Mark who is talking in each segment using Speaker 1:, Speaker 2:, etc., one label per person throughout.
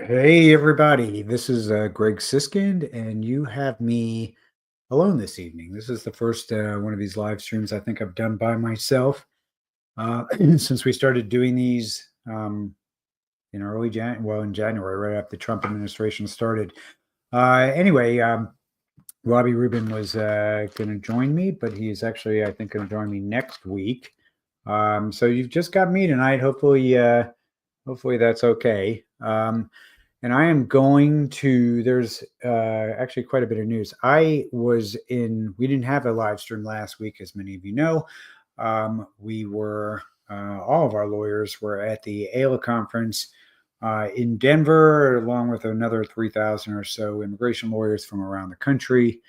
Speaker 1: Hey everybody, this is Greg Siskind, and you have me alone this evening. This is the first one of these live streams I think I've done by myself since we started doing these in in January, right after the Trump administration started. Anyway, Robbie Rubin was going to join me, but he's actually, I think, going to join me next week. So you've just got me tonight. Hopefully that's okay. And I am going to, there's actually quite a bit of news. We didn't have a live stream last week, as many of you know. All of our lawyers were at the AILA conference in Denver, along with another 3,000 or so immigration lawyers from around the country.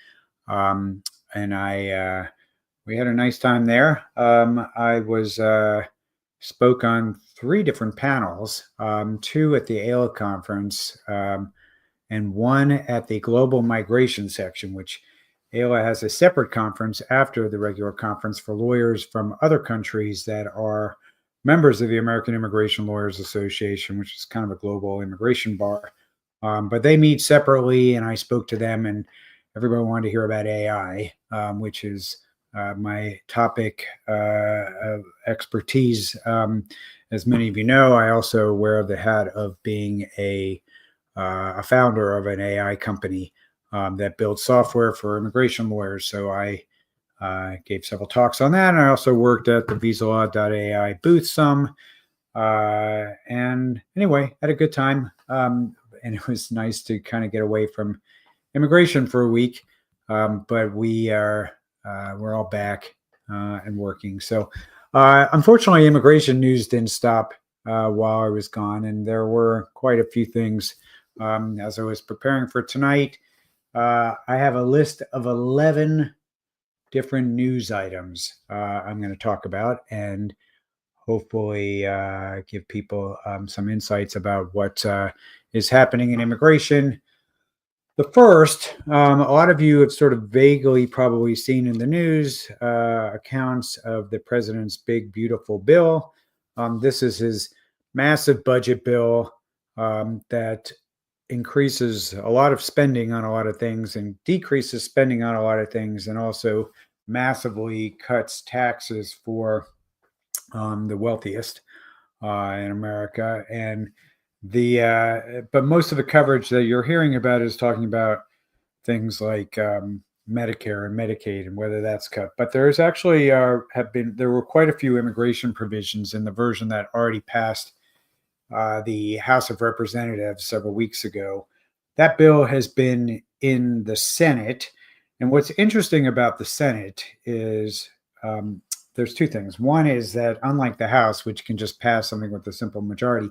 Speaker 1: And we had a nice time there. I spoke on three different panels, two at the AILA conference, and one at the global migration section, which AILA has a separate conference after the regular conference for lawyers from other countries that are members of the American Immigration Lawyers Association, which is kind of a global immigration bar. But they meet separately, and I spoke to them, and everybody wanted to hear about AI, which is my topic of expertise. As many of you know, I also wear the hat of being a founder of an AI company that builds software for immigration lawyers. So I gave several talks on that. And I also worked at the VisaLaw.ai booth some. And anyway, had a good time. And it was nice to kind of get away from immigration for a week. But we're all back and working. So unfortunately, immigration news didn't stop while I was gone. And there were quite a few things as I was preparing for tonight. I have a list of 11 different news items I'm going to talk about and hopefully give people some insights about what is happening in immigration. The first, a lot of you have sort of vaguely probably seen in the news accounts of the president's big, beautiful bill. This is his massive budget bill that increases a lot of spending on a lot of things and decreases spending on a lot of things, and also massively cuts taxes for the wealthiest in America. And but most of the coverage that you're hearing about is talking about things like Medicare and Medicaid and whether that's cut. But there's actually there were quite a few immigration provisions in the version that already passed the House of Representatives several weeks ago. That bill has been in the Senate. And what's interesting about the Senate is there's two things. One is that unlike the House, which can just pass something with a simple majority,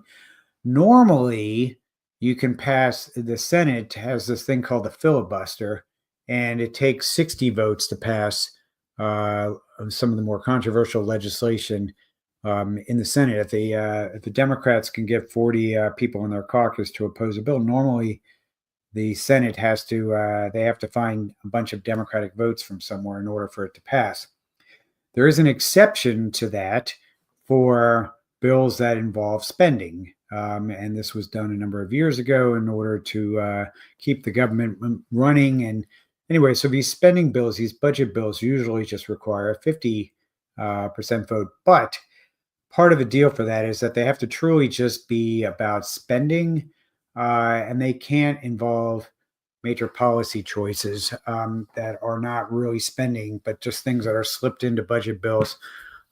Speaker 1: normally you can pass, the Senate has this thing called the filibuster, and it takes 60 votes to pass some of the more controversial legislation in the Senate. If the Democrats can get 40 people in their caucus to oppose a bill, normally the Senate they have to find a bunch of Democratic votes from somewhere in order for it to pass. There is an exception to that for bills that involve spending. And this was done a number of years ago in order to keep the government running. And anyway, so these spending bills, these budget bills usually just require a 50% vote. But part of the deal for that is that they have to truly just be about spending, and they can't involve major policy choices that are not really spending, but just things that are slipped into budget bills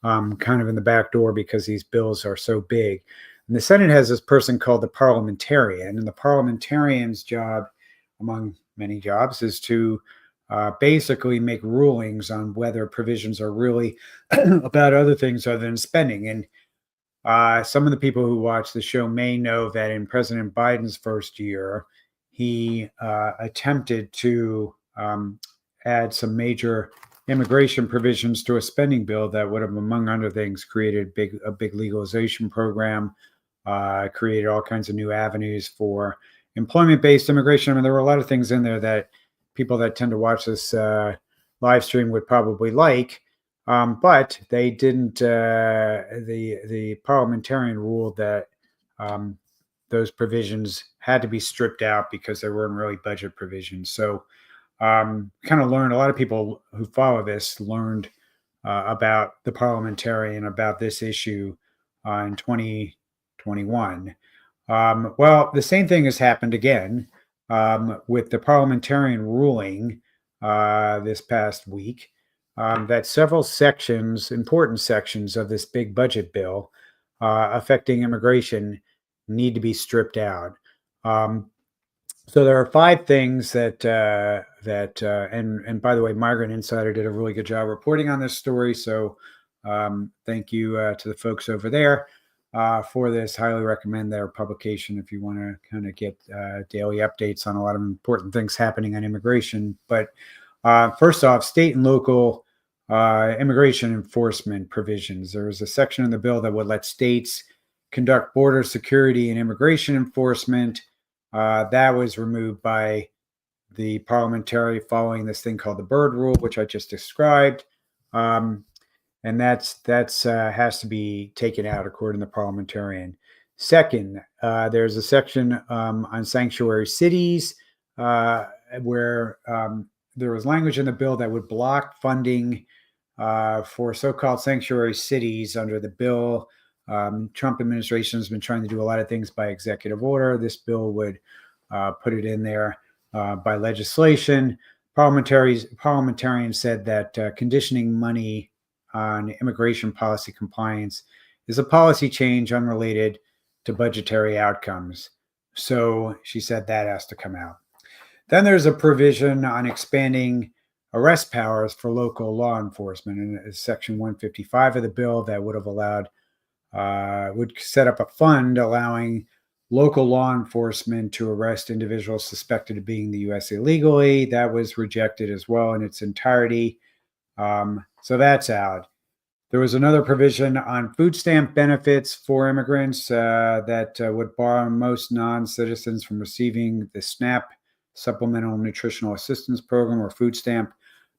Speaker 1: kind of in the back door because these bills are so big. And the Senate has this person called the parliamentarian, and the parliamentarian's job, among many jobs, is to basically make rulings on whether provisions are really about other things other than spending. And some of the people who watch the show may know that in President Biden's first year, he attempted to add some major immigration provisions to a spending bill that would have, among other things, created a big legalization program, created all kinds of new avenues for employment-based immigration. I mean, there were a lot of things in there that people that tend to watch this live stream would probably like, but they didn't. The parliamentarian ruled that those provisions had to be stripped out because there weren't really budget provisions. So kind of learned, a lot of people who follow this learned about the parliamentarian, about this issue in 2021. Well, the same thing has happened again with the parliamentarian ruling this past week that several sections, important sections of this big budget bill affecting immigration need to be stripped out. So there are 5 things and by the way, Migrant Insider did a really good job reporting on this story. So thank you to the folks over there for this. Highly recommend their publication if you want to kind of get daily updates on a lot of important things happening on immigration. But first off, state and local immigration enforcement provisions. There was a section in the bill that would let states conduct border security and immigration enforcement. That was removed by the parliamentary following this thing called the Byrd Rule, which I just described. And that's has to be taken out according to the parliamentarian. Second, there's a section on sanctuary cities where there was language in the bill that would block funding for so-called sanctuary cities under the bill. Trump administration has been trying to do a lot of things by executive order. This bill would put it in there by legislation. Parliamentarians said that conditioning money on immigration policy compliance is a policy change unrelated to budgetary outcomes. So she said that has to come out. Then there's a provision on expanding arrest powers for local law enforcement in Section 155 of the bill that would have allowed would set up a fund allowing local law enforcement to arrest individuals suspected of being in the U.S. illegally. That was rejected as well in its entirety. So that's out. There was another provision on food stamp benefits for immigrants that would bar most non-citizens from receiving the SNAP, Supplemental Nutritional Assistance Program, or food stamp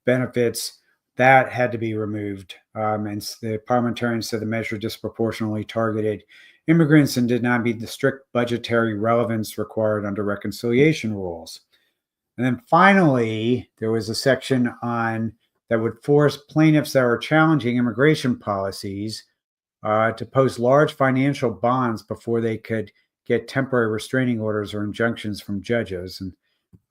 Speaker 1: benefits. That had to be removed. And the parliamentarians said the measure disproportionately targeted immigrants and did not meet the strict budgetary relevance required under reconciliation rules. And then finally, there was a section on that would force plaintiffs that are challenging immigration policies to post large financial bonds before they could get temporary restraining orders or injunctions from judges. And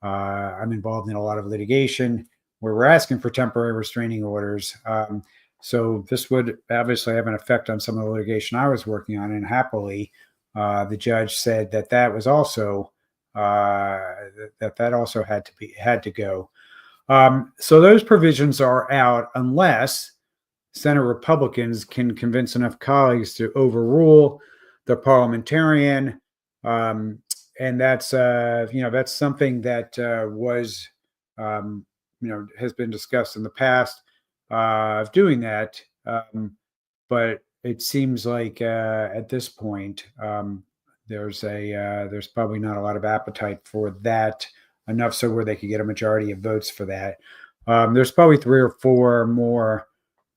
Speaker 1: I'm involved in a lot of litigation where we're asking for temporary restraining orders. So this would obviously have an effect on some of the litigation I was working on. And happily, the judge said that was also that also had to go. So those provisions are out unless Senate Republicans can convince enough colleagues to overrule the parliamentarian. And that's that's something that was has been discussed in the past of doing that. But it seems like at this point there's probably not a lot of appetite for that, enough so where they could get a majority of votes for that. There's probably 3 or 4 more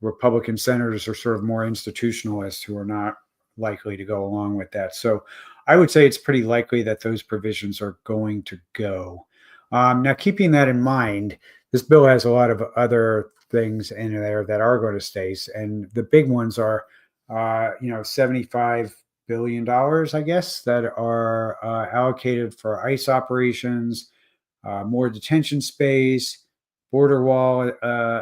Speaker 1: Republican senators or sort of more institutionalists who are not likely to go along with that. So I would say it's pretty likely that those provisions are going to go. Now, keeping that in mind, this bill has a lot of other things in there that are going to stay, and the big ones are, $75 billion, I guess, that are allocated for ICE operations, more detention space, border wall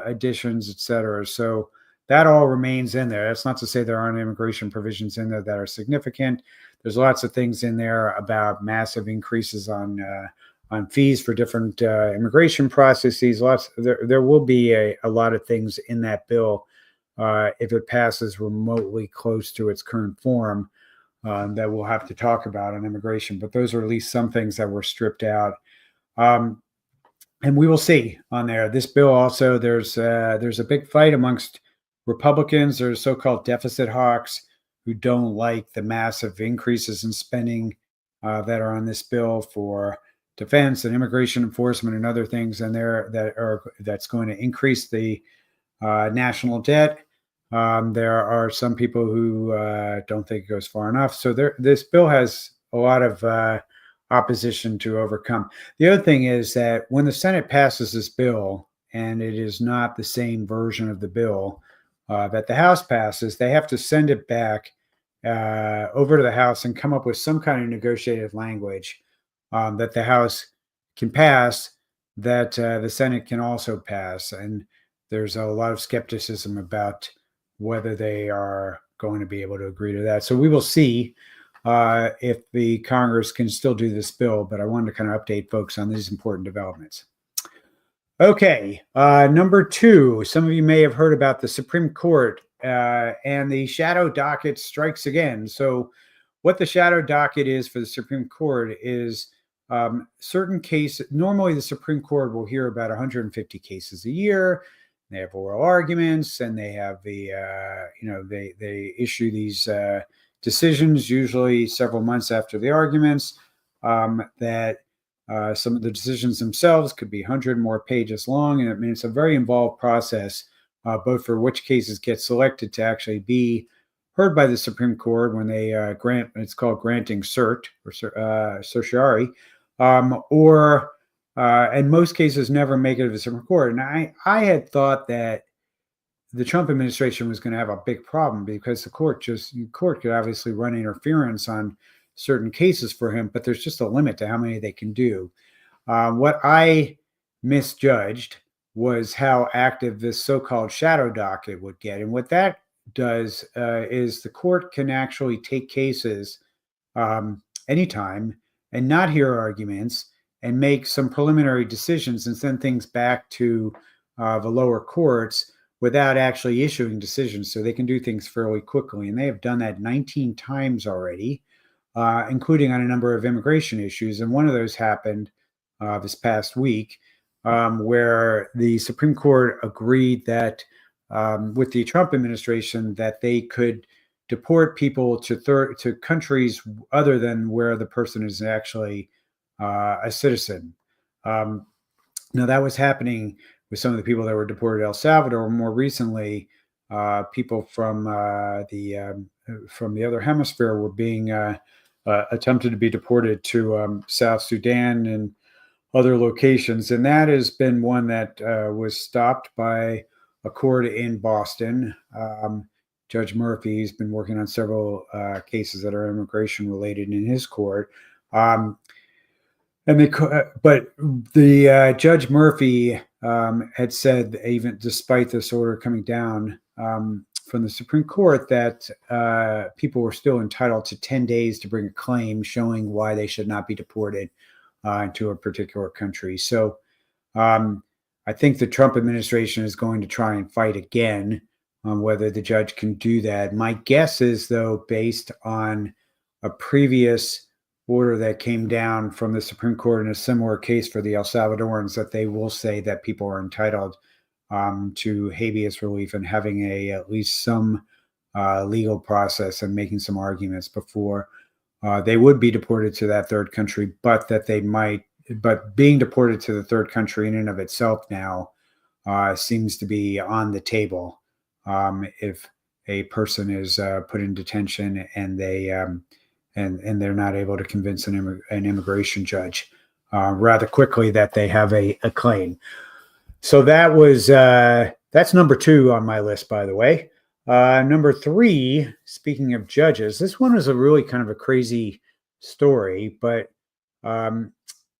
Speaker 1: additions, et cetera. So that all remains in there. That's not to say there aren't immigration provisions in there that are significant. There's lots of things in there about massive increases on fees for different immigration processes. There will be a lot of things in that bill if it passes remotely close to its current form that we'll have to talk about on immigration. But those are at least some things that were stripped out. And we will see on there. This bill also, there's a big fight amongst Republicans. There's so-called deficit hawks who don't like the massive increases in spending that are on this bill for defense and immigration enforcement and other things, and that's going to increase the national debt. There are some people who don't think it goes far enough. So this bill has opposition to overcome. The other thing is that when the Senate passes this bill, and it is not the same version of the bill that the House passes, they have to send it back over to the House and come up with some kind of negotiated language that the House can pass, that the Senate can also pass. And there's a lot of skepticism about whether they are going to be able to agree to that. So we will see if the Congress can still do this bill, but I wanted to kind of update folks on these important developments. Okay, number two, some of you may have heard about the Supreme Court and the shadow docket strikes again. So what the shadow docket is for the Supreme Court is certain cases. Normally the Supreme Court will hear about 150 cases a year. They have oral arguments, and they have the, they issue these decisions usually several months after the arguments that some of the decisions themselves could be 100 more pages long. And I mean, it's a very involved process, both for which cases get selected to actually be heard by the Supreme Court when they grant, it's called granting cert or certiorari, and most cases never make it to the Supreme Court. And I had thought that the Trump administration was going to have a big problem because the court could obviously run interference on certain cases for him, but there's just a limit to how many they can do. What I misjudged was how active this so-called shadow docket would get. And what that does is the court can actually take cases anytime and not hear arguments and make some preliminary decisions and send things back to the lower courts without actually issuing decisions. So they can do things fairly quickly. And they have done that 19 times already, including on a number of immigration issues. And one of those happened this past week, where the Supreme Court agreed that with the Trump administration that they could deport people to countries other than where the person is actually a citizen. Now that was happening with some of the people that were deported to El Salvador. More recently, people from the other hemisphere were being attempted to be deported to South Sudan and other locations. And that has been one that was stopped by a court in Boston. Judge Murphy has been working on several cases that are immigration related in his court. But the Judge Murphy had said, even despite this order coming down from the Supreme Court, that people were still entitled to 10 days to bring a claim showing why they should not be deported into a particular country. So I think the Trump administration is going to try and fight again on whether the judge can do that. My guess is, though, based on a previous order that came down from the Supreme Court in a similar case for the El Salvadorans, that they will say that people are entitled to habeas relief and having at least some legal process and making some arguments before they would be deported to that third country, but being deported to the third country in and of itself now seems to be on the table if a person is put in detention and they're not able to convince an immigration judge rather quickly that they have a claim. So that's number two on my list, by the way. Number three, speaking of judges, this one is a really kind of a crazy story, but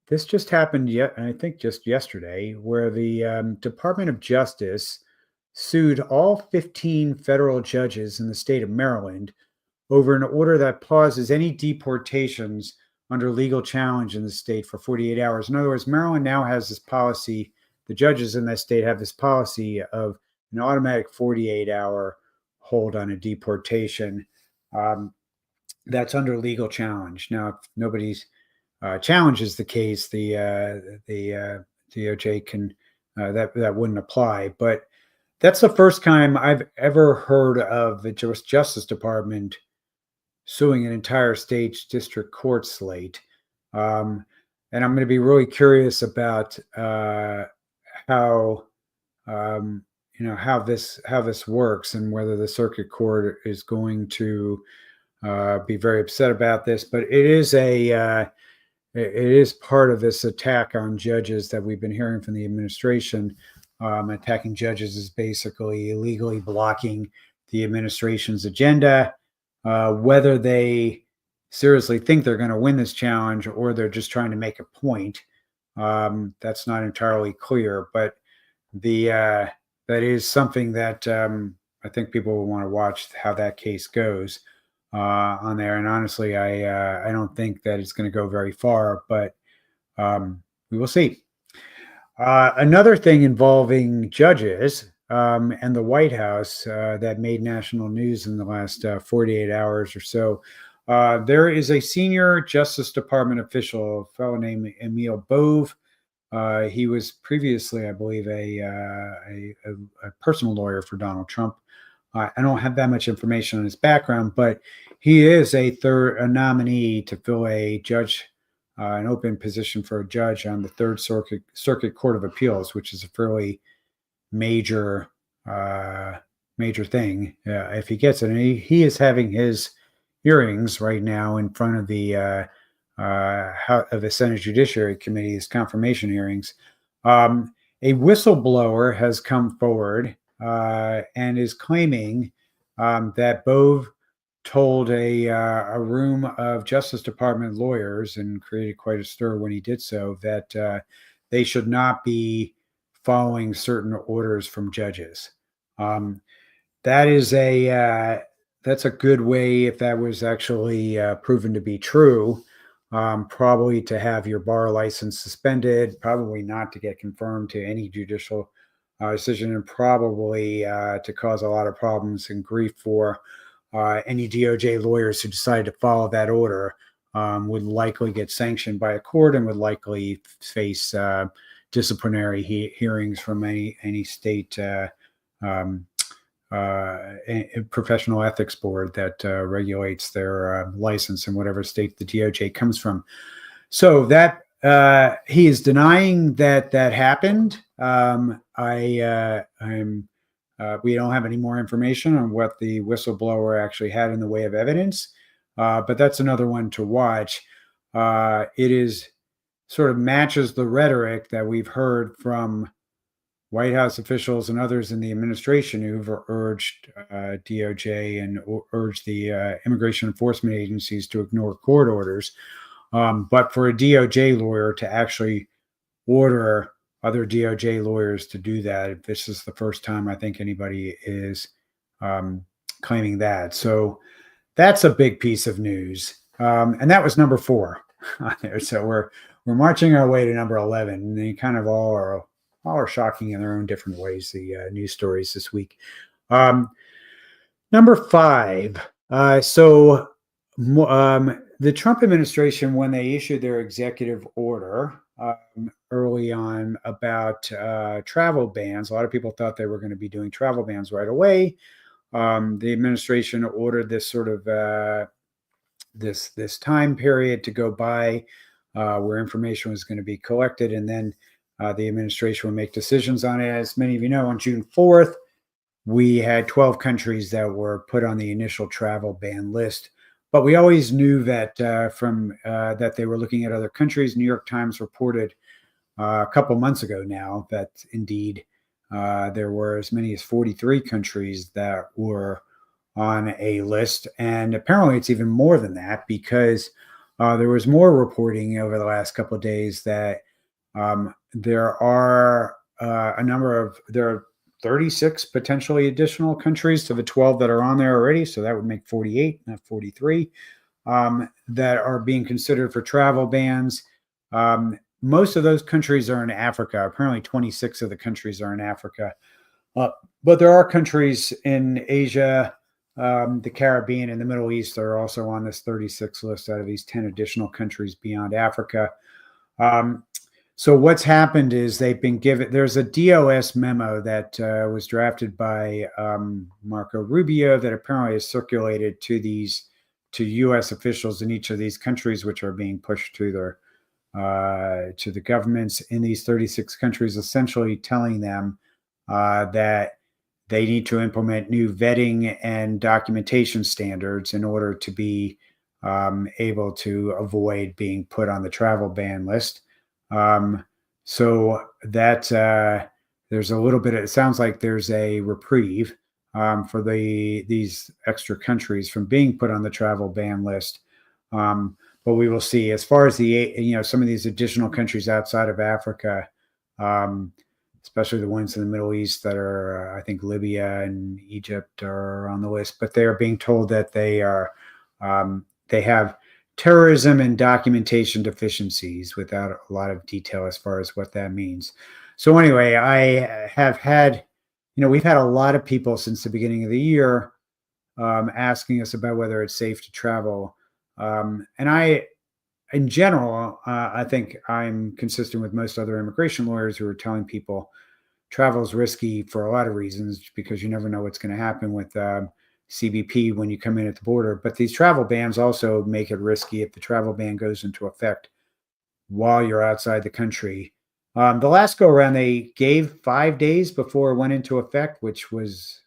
Speaker 1: this just happened I think just yesterday, where the Department of Justice sued all 15 federal judges in the state of Maryland over an order that pauses any deportations under legal challenge in the state for 48 hours. In other words, Maryland now has this policy, the judges in that state have this policy of an automatic 48-hour hold on a deportation that's under legal challenge. Now, if nobody's challenges the case, the DOJ can that wouldn't apply. But that's the first time I've ever heard of the Justice Department suing an entire state district court slate. And I'm going to be really curious about how this works, and whether the circuit court is going to be very upset about this, but it is part of this attack on judges that we've been hearing from the administration. Attacking judges is basically illegally blocking the administration's agenda, whether they seriously think they're going to win this challenge or they're just trying to make a point. That's not entirely clear, but that is something that I think people will want to watch how that case goes on there. And honestly, I don't think that it's going to go very far, but we will see. Another thing involving judges and the White House that made national news in the last 48 hours or so. There is a senior Justice Department official, a fellow named Emil Bove. He was previously, I believe, a personal lawyer for Donald Trump. I don't have that much information on his background, but he is a nominee to fill a judge, an open position for a judge on the Third Circuit Court of Appeals, which is a fairly major thing if he gets it. And he is having his hearings right now in front of the Senate Judiciary Committee, his confirmation hearings. A whistleblower has come forward and is claiming that Bove told a room of Justice Department lawyers, and created quite a stir when he did so, that they should not be following certain orders from judges. That's a good way, if that was actually proven to be true, probably to have your bar license suspended, probably not to get confirmed to any judicial decision, and probably to cause a lot of problems and grief for any DOJ lawyers who decide to follow that order. Would likely get sanctioned by a court and would likely face disciplinary hearings from any state professional ethics board that regulates their license in whatever state the DOJ comes from. So that he is denying that happened. We don't have any more information on what the whistleblower actually had in the way of evidence, but that's another one to watch. It is sort of matches the rhetoric that we've heard from White House officials and others in the administration who've urged DOJ and urged the immigration enforcement agencies to ignore court orders. But for a DOJ lawyer to actually order other DOJ lawyers to do that, this is the first time I think anybody is claiming that. So that's a big piece of news. And that was number 4 on there. So we're marching our way to number 11. And they kind of all are shocking in their own different ways, the news stories this week. Number 5. The Trump administration, when they issued their executive order early on about travel bans, a lot of people thought they were going to be doing travel bans right away. The administration ordered this sort of this time period to go by where information was going to be collected, and then the administration would make decisions on it. As many of you know, on June 4th, we had 12 countries that were put on the initial travel ban list. But we always knew that that they were looking at other countries. New York Times reported a couple months ago now that indeed there were as many as 43 countries that were on a list. And apparently it's even more than that, because there was more reporting over the last couple of days that there are 36 potentially additional countries to the 12 that are on there already. So that would make 48, not 43, that are being considered for travel bans. Most of those countries are in Africa. Apparently 26 of the countries are in Africa. But there are countries in Asia, the Caribbean, and the Middle East that are also on this 36 list out of these 10 additional countries beyond Africa. So what's happened is they've been given, there's a DOS memo that was drafted by Marco Rubio that apparently is circulated to U.S. officials in each of these countries, which are being pushed to the governments in these 36 countries, essentially telling them that they need to implement new vetting and documentation standards in order to be able to avoid being put on the travel ban list. So that there's a little bit. It sounds like there's a reprieve for these extra countries from being put on the travel ban list. But we will see. As far as some of these additional countries outside of Africa, especially the ones in the Middle East that are, I think Libya and Egypt are on the list, but they are being told that they have terrorism and documentation deficiencies without a lot of detail as far as what that means. So anyway, I have had, we've had a lot of people since the beginning of the year asking us about whether it's safe to travel. And in general, I think I'm consistent with most other immigration lawyers who are telling people travel is risky for a lot of reasons because you never know what's going to happen with CBP when you come in at the border. But these travel bans also make it risky if the travel ban goes into effect while you're outside the country. The last go around, they gave 5 days before it went into effect, which was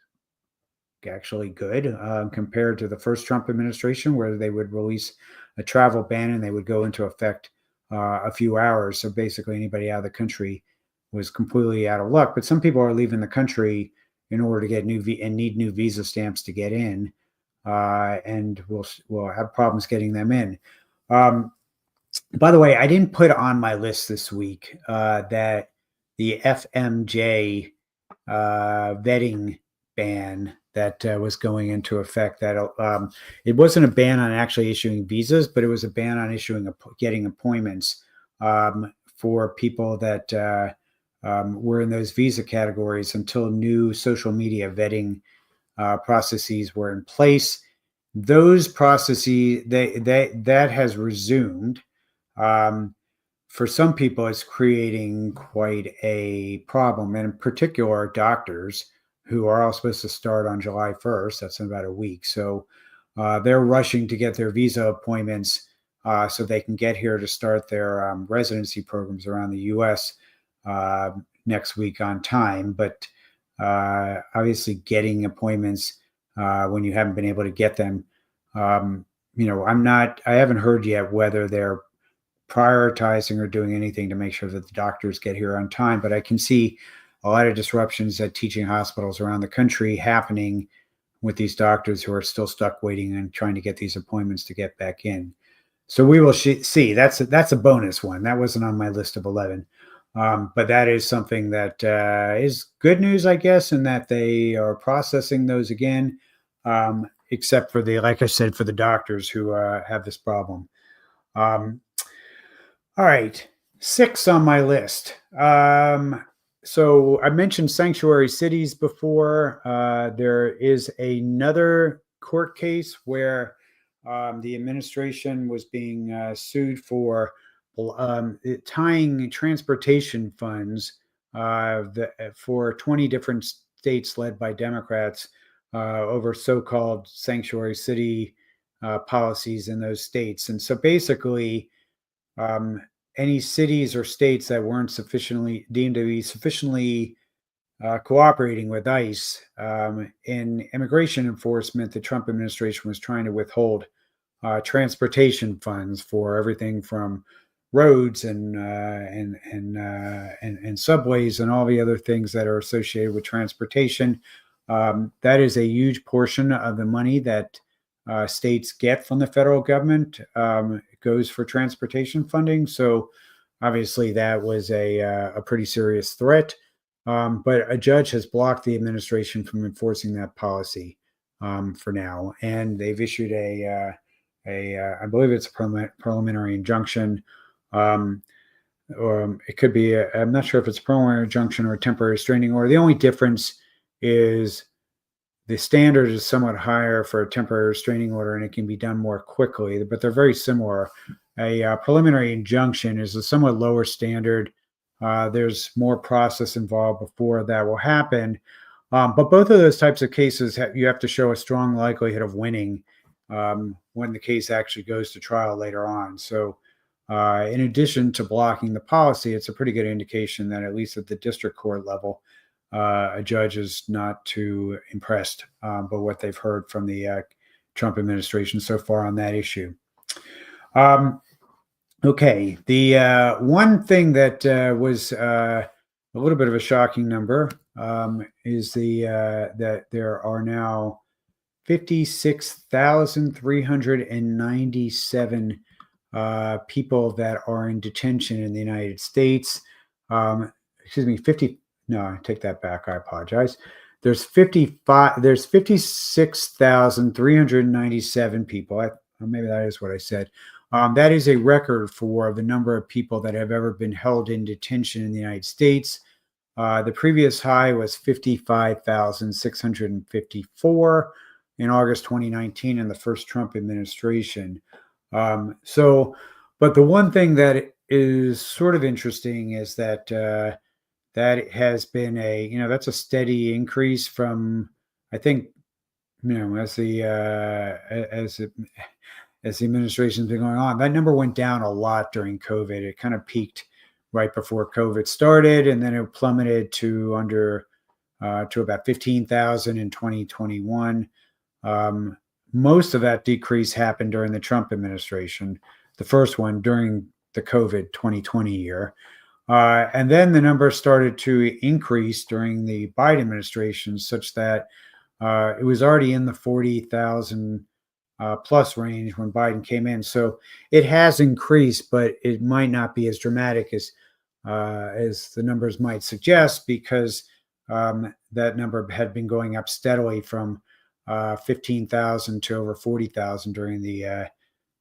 Speaker 1: actually good compared to the first Trump administration, where they would release a travel ban and they would go into effect a few hours. So basically, anybody out of the country was completely out of luck. But some people are leaving the country in order to get need new visa stamps to get in, and we'll have problems getting them in. By the way, I didn't put on my list this week that the FMJ vetting ban that was going into effect. That it wasn't a ban on actually issuing visas, but it was a ban on getting appointments for people that were in those visa categories until new social media vetting processes were in place. Those processes that has resumed. For some people, it's creating quite a problem, and in particular, doctors who are all supposed to start on July 1st. That's in about a week. So they're rushing to get their visa appointments so they can get here to start their residency programs around the U.S. Next week on time. But obviously, getting appointments when you haven't been able to get them, I haven't heard yet whether they're prioritizing or doing anything to make sure that the doctors get here on time. But I can see a lot of disruptions at teaching hospitals around the country happening with these doctors who are still stuck waiting and trying to get these appointments to get back in. So we will see. That's a bonus one. That wasn't on my list of 11. But that is something that is good news, I guess, in that they are processing those again, except for like I said, for the doctors who have this problem. All right, 6 on my list. So I mentioned sanctuary cities before. There is another court case where the administration was being sued for tying transportation funds for 20 different states led by Democrats over so-called sanctuary city policies in those states. And so basically, any cities or states that weren't deemed to be sufficiently cooperating with ICE in immigration enforcement, the Trump administration was trying to withhold transportation funds for everything from roads and subways and all the other things that are associated with transportation. That is a huge portion of the money that states get from the federal government. It goes for transportation funding. So obviously that was a pretty serious threat. But a judge has blocked the administration from enforcing that policy for now. And they've issued I believe it's a preliminary injunction. Or it could be, I'm not sure if it's a preliminary injunction or a temporary restraining order. The only difference is the standard is somewhat higher for a temporary restraining order, and it can be done more quickly, but they're very similar. A preliminary injunction is a somewhat lower standard. There's more process involved before that will happen. But both of those types of cases, you have to show a strong likelihood of winning when the case actually goes to trial later on. So in addition to blocking the policy, it's a pretty good indication that at least at the district court level, a judge is not too impressed by what they've heard from the Trump administration so far on that issue. Okay, the one thing that was a little bit of a shocking number is that there are now 56,397 people that are in detention in the United States. Excuse me, 50. No, I take that back. I apologize. There's 56,397 people. Maybe that is what I said. That is a record for the number of people that have ever been held in detention in the United States. The previous high was 55,654 in August 2019 in the first Trump administration. But the one thing that is sort of interesting is that that has been that's a steady increase from, I think, as the administration's been going on. That number went down a lot during COVID. It kind of peaked right before COVID started, and then it plummeted to about 15,000 in 2021. Most of that decrease happened during the Trump administration, the first one during the COVID 2020 year. And then the number started to increase during the Biden administration, such that it was already in the 40,000 plus range when Biden came in. So it has increased, but it might not be as dramatic as the numbers might suggest, because that number had been going up steadily from 15,000 to over 40,000 during the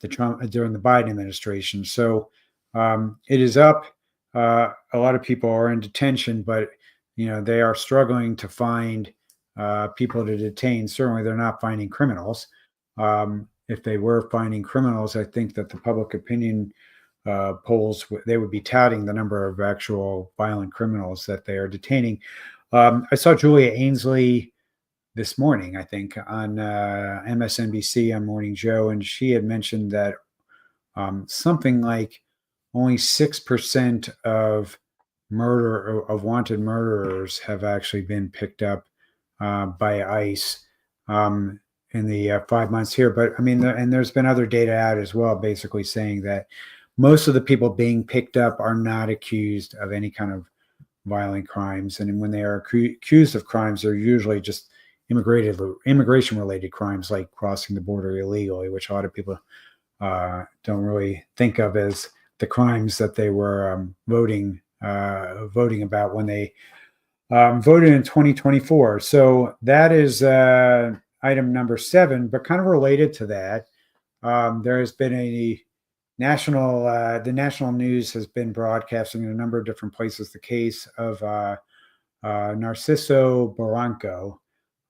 Speaker 1: Biden administration. So it is up. A lot of people are in detention, but they are struggling to find people to detain. Certainly, they're not finding criminals. If they were finding criminals, I think that the public opinion polls, they would be touting the number of actual violent criminals that they are detaining. I saw Julia Ainsley this morning, I think, on MSNBC on Morning Joe, and she had mentioned that something like only 6% of wanted murderers have actually been picked up by ICE in the 5 months here. But I mean, and there's been other data out as well, basically saying that most of the people being picked up are not accused of any kind of violent crimes, and when they are accused of crimes, they're usually just immigration-related crimes, like crossing the border illegally, which a lot of people don't really think of as the crimes that they were voting about when they voted in 2024. So that is item number 7. But kind of related to that, there has been the national news has been broadcasting in a number of different places the case of Narciso Barranco.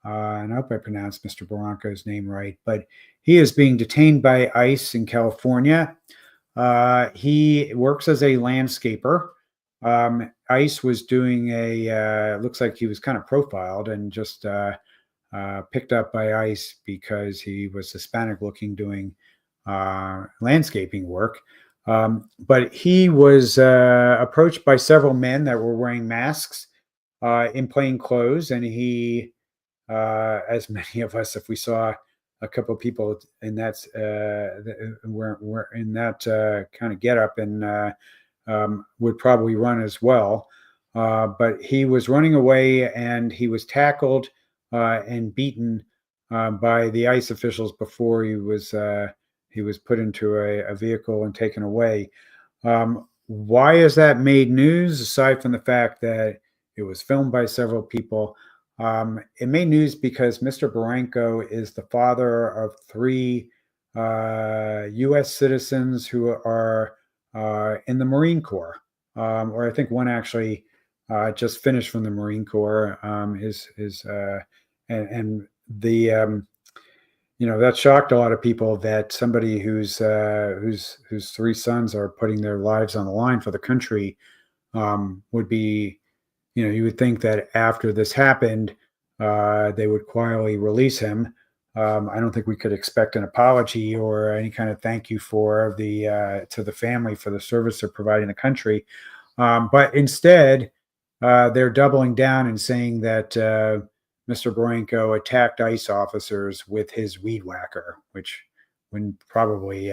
Speaker 1: And I hope I pronounced Mr. Barranco's name right, but he is being detained by ICE in California. He works as a landscaper. ICE was doing looks like he was kind of profiled and just picked up by ICE because he was Hispanic looking, doing landscaping work. But he was approached by several men that were wearing masks in plain clothes, and he, as many of us, if we saw a couple of people in that were in that kind of getup, and would probably run as well. But he was running away, and he was tackled and beaten by the ICE officials before he was put into a vehicle and taken away. Why has that made news, aside from the fact that it was filmed by several people? It made news because Mr. Barranco is the father of 3 U.S. citizens who are in the Marine Corps, or I think one actually just finished from the Marine Corps. That shocked a lot of people, that somebody whose 3 sons are putting their lives on the line for the country would be. You would think that after this happened, they would quietly release him. I don't think we could expect an apology or any kind of thank you to the family for the service they're providing the country. But instead, they're doubling down and saying that Mr. Borenko attacked ICE officers with his weed whacker, which when probably,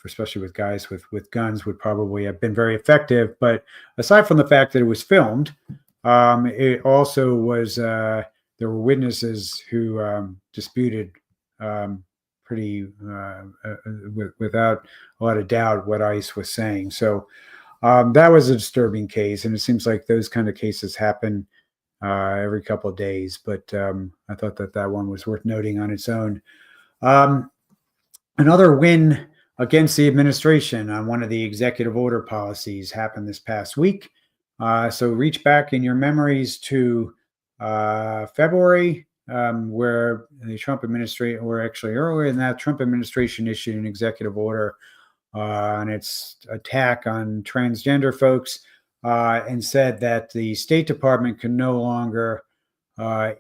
Speaker 1: especially with guys with guns, would probably have been very effective. But aside from the fact that it was filmed, it also was there were witnesses who disputed pretty without a lot of doubt what ICE was saying. So that was a disturbing case, and it seems like those kind of cases happen every couple of days. But I thought that one was worth noting on its own. Another win against the administration on one of the executive order policies happened this past week. So reach back in your memories to February, where the Trump administration, or actually earlier than that, Trump administration issued an executive order on its attack on transgender folks, and said that the State Department can no longer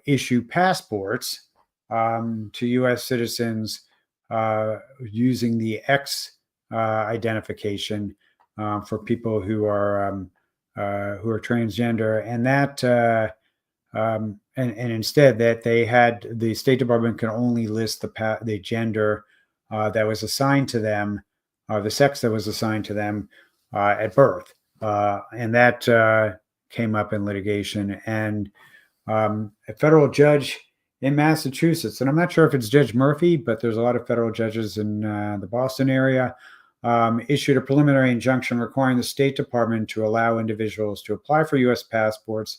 Speaker 1: issue passports to U.S. citizens using the X identification for people who are transgender, and that and instead that the State Department can only list the gender that was assigned to them, the sex that was assigned to them at birth, and that came up in litigation, and a federal judge in Massachusetts, and I'm not sure if it's Judge Murphy, but there's a lot of federal judges in the Boston area, issued a preliminary injunction requiring the State Department to allow individuals to apply for U.S. passports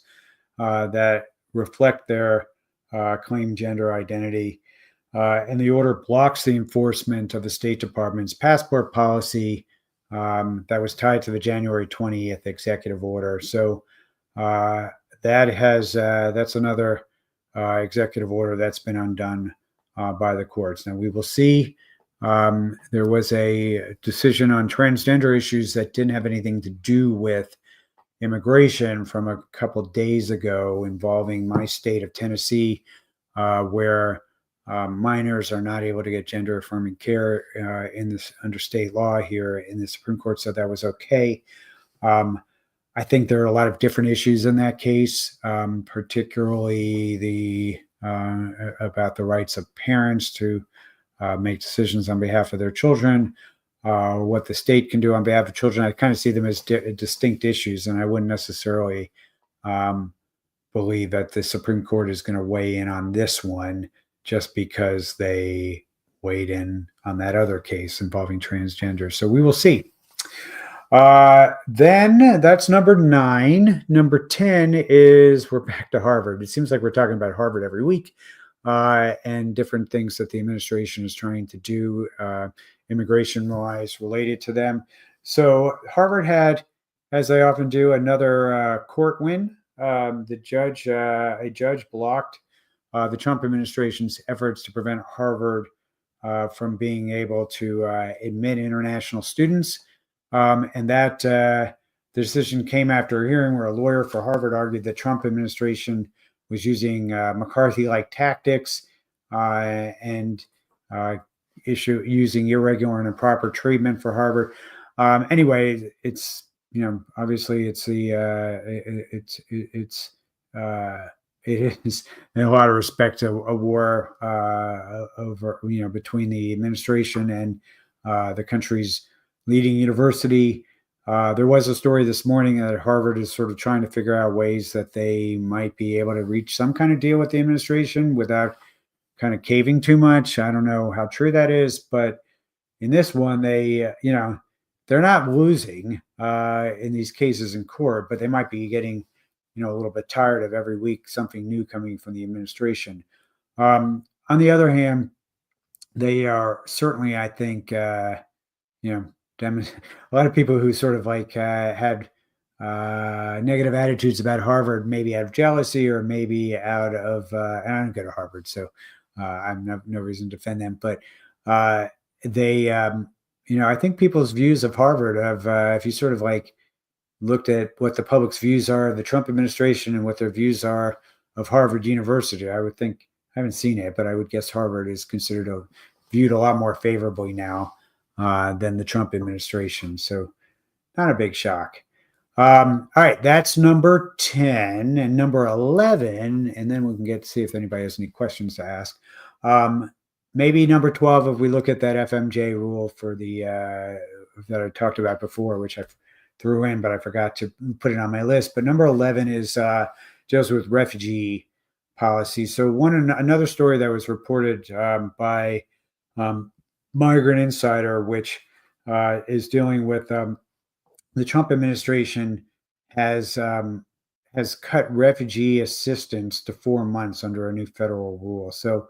Speaker 1: that reflect their claimed gender identity. And the order blocks the enforcement of the State Department's passport policy that was tied to the January 20th executive order. So that's another executive order that's been undone by the courts. Now we will see. There was a decision on transgender issues that didn't have anything to do with immigration from a couple days ago involving my state of Tennessee, where minors are not able to get gender affirming care under state law here, and the Supreme Court said that was okay. I think there are a lot of different issues in that case, particularly about the rights of parents to make decisions on behalf of their children, what the state can do on behalf of children. I kind of see them as distinct issues, and I wouldn't necessarily believe that the Supreme Court is going to weigh in on this one just because they weighed in on that other case involving transgender. So we will see. Then that's number 9. Number 10 is we're back to Harvard. It seems like we're talking about Harvard every week, and different things that the administration is trying to do immigration-wise related to them. So Harvard had, as they often do, another court win. A judge blocked the Trump administration's efforts to prevent Harvard from being able to admit international students. And that decision came after a hearing where a lawyer for Harvard argued the Trump administration was using McCarthy-like tactics and using irregular and improper treatment for Harvard. Anyway, it's obviously it is in a lot of respects a war over between the administration and the country's leading university. There was a story this morning that Harvard is sort of trying to figure out ways that they might be able to reach some kind of deal with the administration without kind of caving too much. I don't know how true that is, but in this one, they're not losing in these cases in court, but they might be getting, a little bit tired of every week something new coming from the administration. On the other hand, they are certainly, I think, a lot of people who sort of had negative attitudes about Harvard, maybe out of jealousy or maybe out of, and I don't go to Harvard, so I have no reason to defend them, but they, I think people's views of Harvard if you sort of looked at what the public's views are of the Trump administration and what their views are of Harvard University, I would think, I haven't seen it, but I would guess Harvard is viewed a lot more favorably now than the Trump administration. So not a big shock. All right, that's number 10 and number 11, and then we can get to see if anybody has any questions to ask. Maybe number 12, if we look at that FMJ rule for the that I talked about before, which I threw in, but I forgot to put it on my list. But number 11 is deals with refugee policy. So another story that was reported by Migrant Insider, which is dealing with the Trump administration has cut refugee assistance to 4 months under a new federal rule. So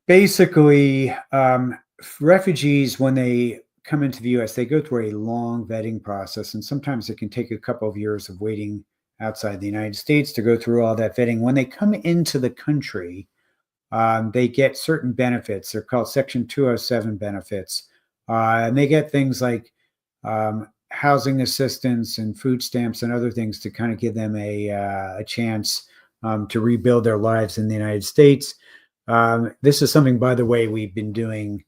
Speaker 1: basically, refugees, when they come into the U.S., they go through a long vetting process, and sometimes it can take a couple of years of waiting outside the United States to go through all that vetting. When they come into the country, they get certain benefits. They're called Section 207 benefits, and they get things like housing assistance and food stamps and other things to kind of give them a chance to rebuild their lives in the United States. This is something, by the way, we've been doing,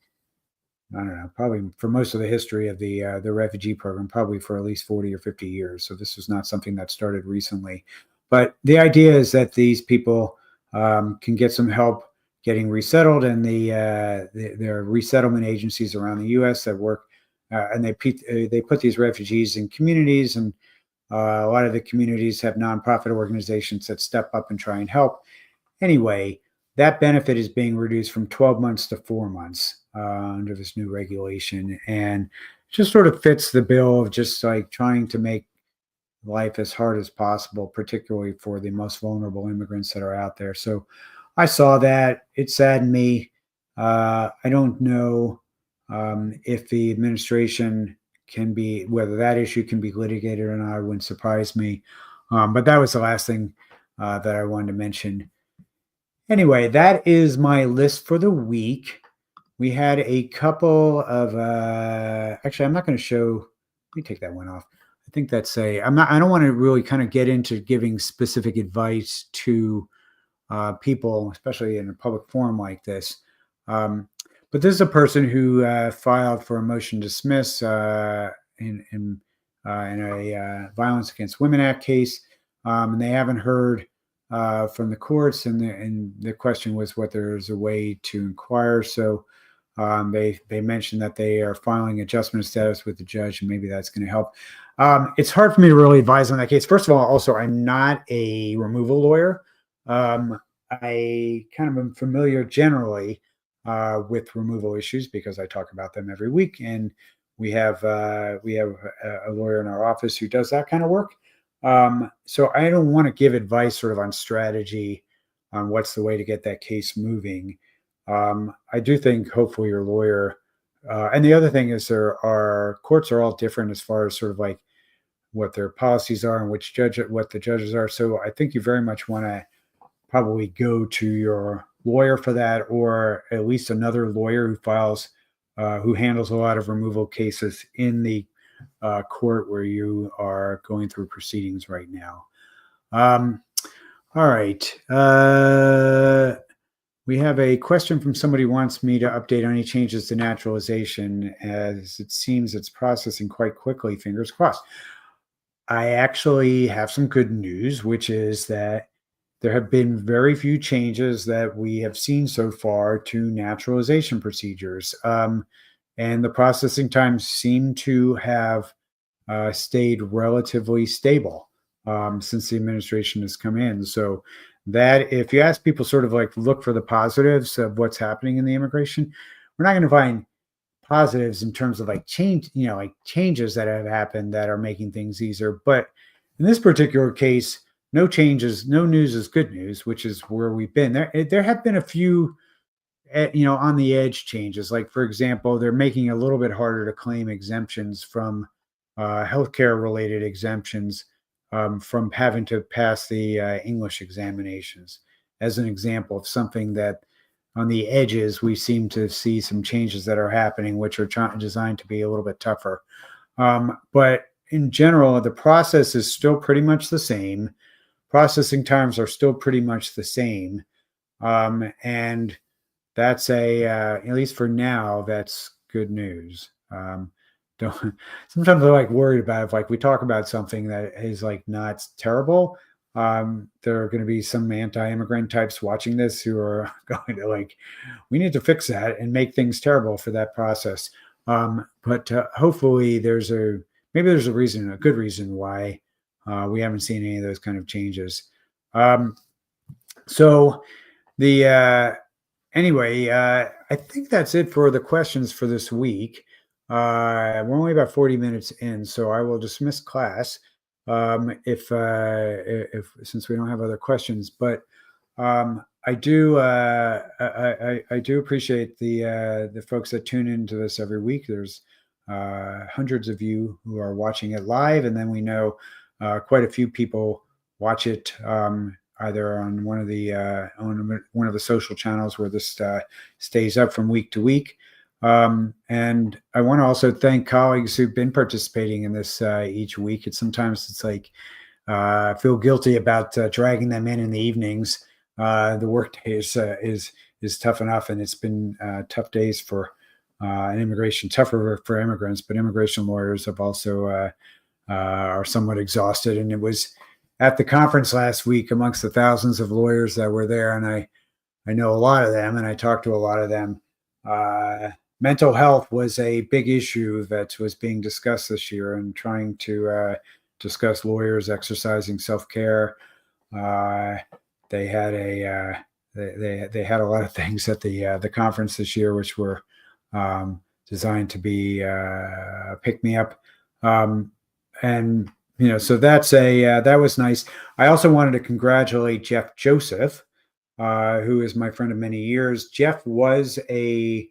Speaker 1: I don't know, probably for most of the history of the refugee program, probably for at least 40 or 50 years. So this is not something that started recently. But the idea is that these people can get some help getting resettled, and there are resettlement agencies around the U.S. that work, and they put these refugees in communities, and a lot of the communities have nonprofit organizations that step up and try and help. Anyway, that benefit is being reduced from 12 months to 4 months under this new regulation, and just sort of fits the bill of just like trying to make life as hard as possible, particularly for the most vulnerable immigrants that are out there. So I saw that. It saddened me. I don't know if the administration whether that issue can be litigated or not. It wouldn't surprise me. But that was the last thing that I wanted to mention. Anyway, that is my list for the week. We had a couple of actually, I'm not going to show. Let me take that one off. I think that's I don't want to really kind of get into giving specific advice to people, especially in a public forum like this. But this is a person who filed for a motion to dismiss in a Violence Against Women Act case, and they haven't heard from the courts, and the question was whether there's a way to inquire. So they mentioned that they are filing adjustment of status with the judge, and maybe that's going to help. It's hard for me to really advise on that case. First of all, also, I'm not a removal lawyer. I kind of am familiar generally with removal issues because I talk about them every week, and we have a lawyer in our office who does that kind of work. So I don't want to give advice sort of on strategy on what's the way to get that case moving. I do think hopefully your lawyer, and the other thing is our courts are all different as far as sort of like what their policies are and what the judges are. So I think you very much want to probably go to your lawyer for that, or at least another lawyer who handles a lot of removal cases in the court where you are going through proceedings right now. All right. We have a question from somebody who wants me to update on any changes to naturalization, as it seems it's processing quite quickly, fingers crossed. I actually have some good news, which is that there have been very few changes that we have seen so far to naturalization procedures. And the processing times seem to have stayed relatively stable since the administration has come in. So that if you ask people sort of like look for the positives of what's happening in the immigration, we're not going to find positives in terms of like changes that have happened that are making things easier. But in this particular case, no changes, no news is good news, which is where we've been. There have been a few, on the edge changes. Like, for example, they're making it a little bit harder to claim exemptions from healthcare related exemptions from having to pass the English examinations, as an example of something that on the edges we seem to see some changes that are happening, which are designed to be a little bit tougher. But in general, the process is still pretty much the same. Processing times are still pretty much the same. And that's at least for now, that's good news. don't. Sometimes I'm like worried about if like we talk about something that is like not terrible. There are going to be some anti-immigrant types watching this who are going to like, we need to fix that and make things terrible for that process. But hopefully maybe there's a reason, a good reason why we haven't seen any of those kind of changes. So the anyway, I think that's it for the questions for this week. We're only about 40 minutes in, so I will dismiss class if since we don't have other questions. But I do I do appreciate the folks that tune into this every week. There's hundreds of you who are watching it live, and then we know quite a few people watch it either on one of the social channels where this stays up from week to week. And I want to also thank colleagues who've been participating in this each week. Sometimes like I feel guilty about dragging them in the evenings. The workday is tough enough, and it's been tough days for tougher for immigrants. But immigration lawyers have also are somewhat exhausted. And it was at the conference last week amongst the thousands of lawyers that were there, and I know a lot of them, and I talked to a lot of them. Mental health was a big issue that was being discussed this year, and trying to discuss lawyers exercising self-care. They had they had a lot of things at the conference this year, which were designed to be pick me up. And so that was nice. I also wanted to congratulate Jeff Joseph, who is my friend of many years. Jeff was a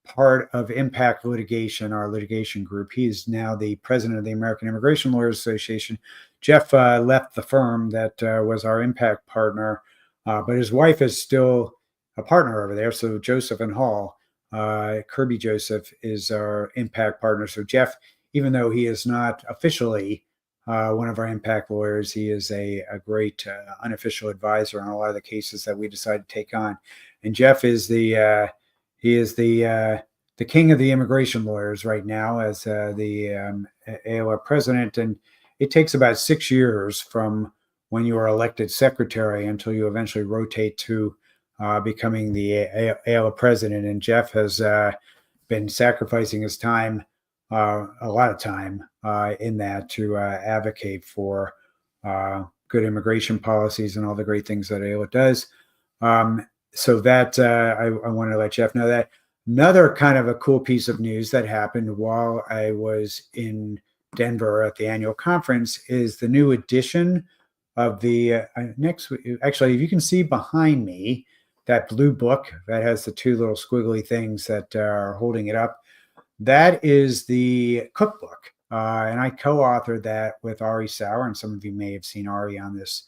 Speaker 1: part of Impact Litigation, our litigation group. He is now the president of the American Immigration Lawyers Association. Jeff left the firm that was our Impact partner, but his wife is still a partner over there. So Joseph and Hall, Kirby Joseph is our Impact partner. So Jeff, even though he is not officially one of our Impact lawyers, he is a great unofficial advisor on a lot of the cases that we decide to take on. And Jeff is the king of the immigration lawyers right now as the AILA president. And it takes about 6 years from when you are elected secretary until you eventually rotate to becoming the AILA president. And Jeff has been sacrificing his time, a lot of time in that, to advocate for good immigration policies and all the great things that AILA does. So that I want to let Jeff know that. Another kind of a cool piece of news that happened while I was in Denver at the annual conference is the new edition of the next week. Actually, you can see behind me that blue book that has the two little squiggly things that are holding it up. That is the cookbook. And I co-authored that with Ari Sauer, and some of you may have seen Ari on this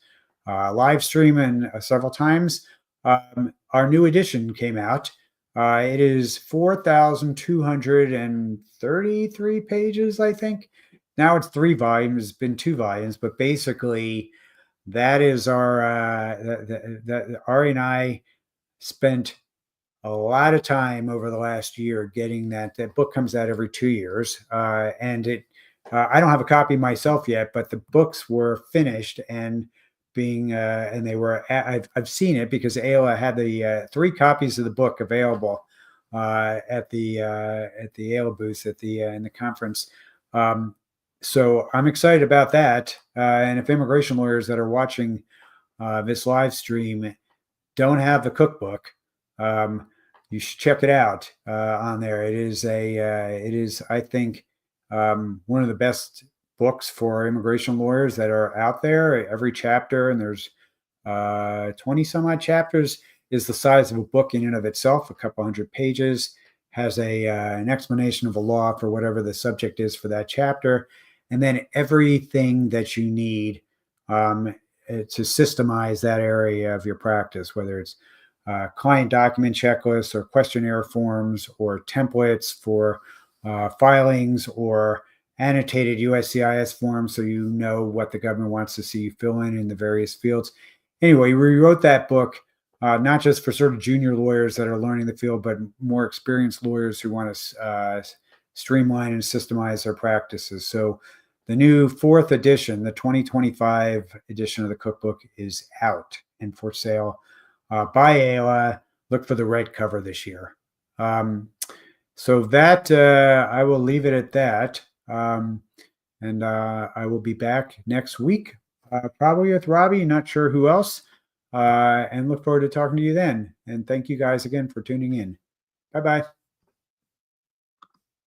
Speaker 1: live stream and several times. Our new edition came out. It is 4,233 pages, I think. Now it's 3 volumes. It's been 2 volumes, but basically that is our Ari and I spent a lot of time over the last year getting that book. Comes out every 2 years, and I don't have a copy myself yet, but the books were finished and being and they were I've seen it because AILA had the 3 copies of the book available at the AILA booth at the in the conference. So I'm excited about that. And if immigration lawyers that are watching this live stream don't have the cookbook, you should check it out on there. It is I think one of the best books for immigration lawyers that are out there. Every chapter, and there's 20 some odd chapters, is the size of a book in and of itself, a couple hundred pages, has an explanation of the law for whatever the subject is for that chapter, and then everything that you need to systemize that area of your practice, whether it's client document checklists or questionnaire forms or templates for filings or annotated USCIS forms, so you know what the government wants to see you fill in the various fields. Anyway, we wrote that book not just for sort of junior lawyers that are learning the field, but more experienced lawyers who want to streamline and systemize their practices. So the new 4th edition, the 2025 edition of the cookbook, is out and for sale. Buy Ayla. Look for the red cover this year. So that I will leave it at that. And I will be back next week, probably with Robbie, not sure who else, and look forward to talking to you then. And thank you guys again for tuning in. Bye-bye.